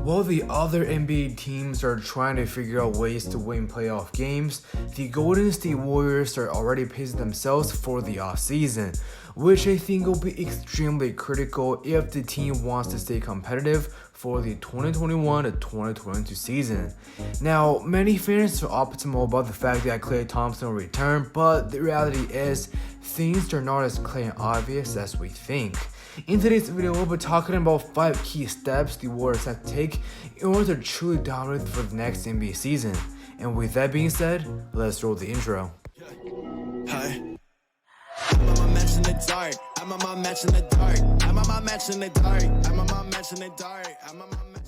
While the other NBA teams are trying to figure out ways to win playoff games, the Golden State Warriors are already pacing themselves for the offseason, which I think will be extremely critical if the team wants to stay competitive for the 2021 to 2022 season. Now, many fans are optimal about the fact that Klay Thompson will return, but the reality is things are not as clear and obvious as we think. In today's video, we'll be talking about 5 key steps the Warriors have to take in order to truly dominate for the next NBA season. And with that being said, let's roll the intro. Hi. I'm on my match in the dark. I'm on my match in the dark. I'm on my match in the dark. I'm on my match in the dark. I'm on my match.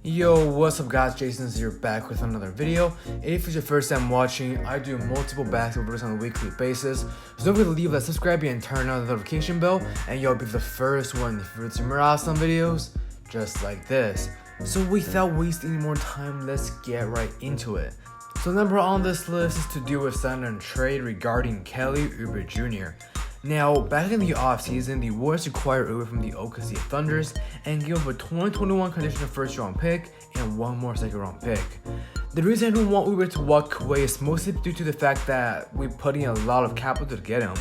Yo, what's up guys, Jason's here back with another video. If it's your first time watching, I do multiple basketball videos on a weekly basis, so don't forget to leave that subscribe and turn on the notification bell, and you'll be the first one if you're to more awesome videos just like this. So without wasting any more time, let's get right into it. So number on this list is to do with signing and trade regarding Oubre Jr. Now, back in the offseason, the Warriors acquired Oubre from the OKC Thunders and gave up a 2021 conditional first-round pick and one more second-round pick. The reason I don't want Oubre to walk away is mostly due to the fact that we put in a lot of capital to get him.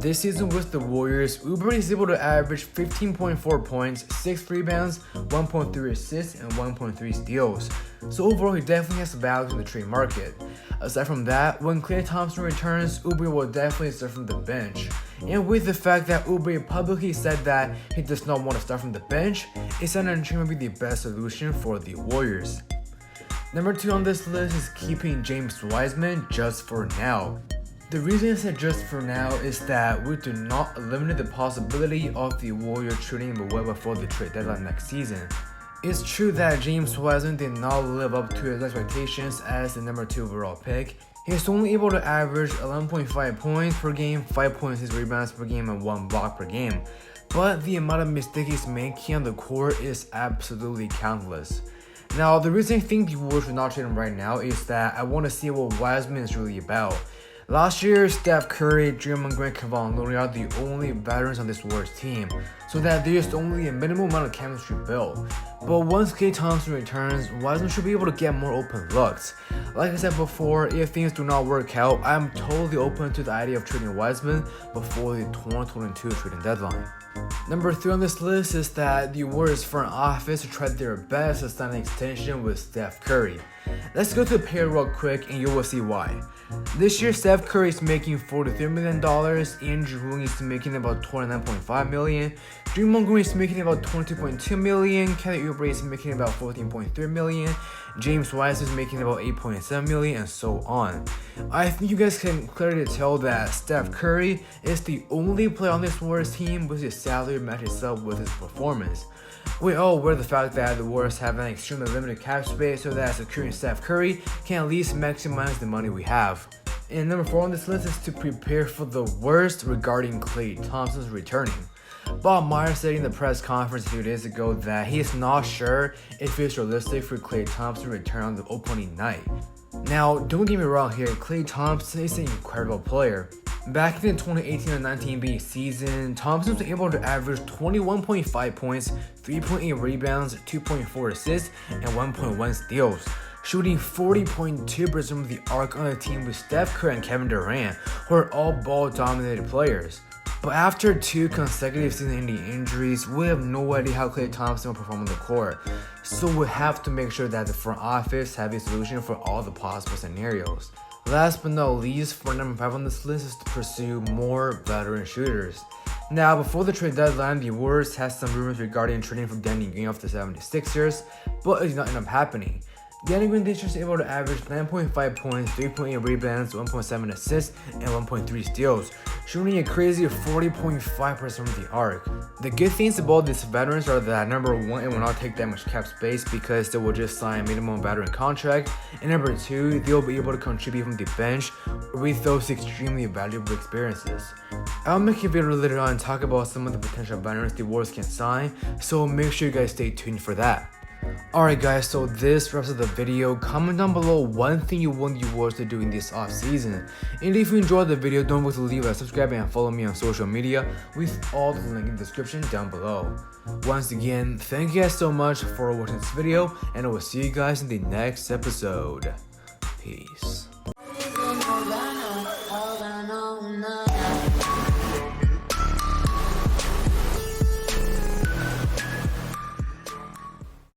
This season with the Warriors, Oubre is able to average 15.4 points, 6 rebounds, 1.3 assists, and 1.3 steals. So overall, he definitely has value in the trade market. Aside from that, when Klay Thompson returns, Oubre will definitely start from the bench. And with the fact that Oubre publicly said that he does not want to start from the bench, it's that an trade might be the best solution for the Warriors. Number 2 on this list is keeping James Wiseman just for now. The reason I said just for now is that we do not eliminate the possibility of the Warriors trading him away before the trade deadline next season. It's true that James Wiseman did not live up to his expectations as the number 2 overall pick. He was only able to average 11.5 points per game, 5.6 rebounds per game, and 1 block per game. But the amount of mistakes he's making on the court is absolutely countless. Now, the reason I think the Warriors should not trade him right now is that I want to see what Wiseman is really about. Last year, Steph Curry, Draymond Green, and Kevon Looney are the only veterans on this Warriors team, so that there's only a minimal amount of chemistry built. But once Klay Thompson returns, Wiseman should be able to get more open looks. Like I said before, if things do not work out, I'm totally open to the idea of trading Wiseman before the 2022 trading deadline. Number 3 on this list is that the Warriors front office tried their best to sign an extension with Steph Curry. Let's go to the pair real quick and you will see why. This year, Steph Curry is making $43 million, Andrew Wiggins is making about $29.5 million, Draymond Green is making about $22.2 million, Kelly Oubre is making about $14.3 million, James Wiseman is making about $8.7 million, and so on. I think you guys can clearly tell that Steph Curry is the only player on this Warriors team with his salary matches up with his performance. We all aware of the fact that the Warriors have an extremely limited cap space, so that securing Steph Curry can at least maximize the money we have. And number 4 on this list is to prepare for the worst regarding Klay Thompson's returning. Bob Myers said in the press conference a few days ago that he is not sure if it's realistic for Klay Thompson to return on the opening night. Now, don't get me wrong here, Klay Thompson is an incredible player. Back in the 2018-19 NBA season, Thompson was able to average 21.5 points, 3.8 rebounds, 2.4 assists, and 1.1 steals, shooting 40.2% from the arc on a team with Steph Curry and Kevin Durant, who are all ball-dominated players. But after 2 consecutive season-ending injuries, we have no idea how Klay Thompson will perform on the court. So we have to make sure that the front office have a solution for all the possible scenarios. Last but not least, for number 5 on this list is to pursue more veteran shooters. Now, before the trade deadline, the Warriors had some rumors regarding trading for Danny Green of the 76ers, but it did not end up happening. Danny Green this year is able to average 9.5 points, 3.8 rebounds, 1.7 assists, and 1.3 steals, shooting a crazy 40.5% from the arc. The good things about these veterans are that number 1, it will not take that much cap space because they will just sign a minimum veteran contract, and number 2, they will be able to contribute from the bench with those extremely valuable experiences. I'll make a video later on and talk about some of the potential veterans the Warriors can sign, so make sure you guys stay tuned for that. Alright guys, so this wraps up the video. Comment down below one thing you want the awards to do in this off season. And if you enjoyed the video, don't forget to leave a subscribe and follow me on social media with all the link in the description down below. Once again, thank you guys so much for watching this video, and I will see you guys in the next episode. Peace.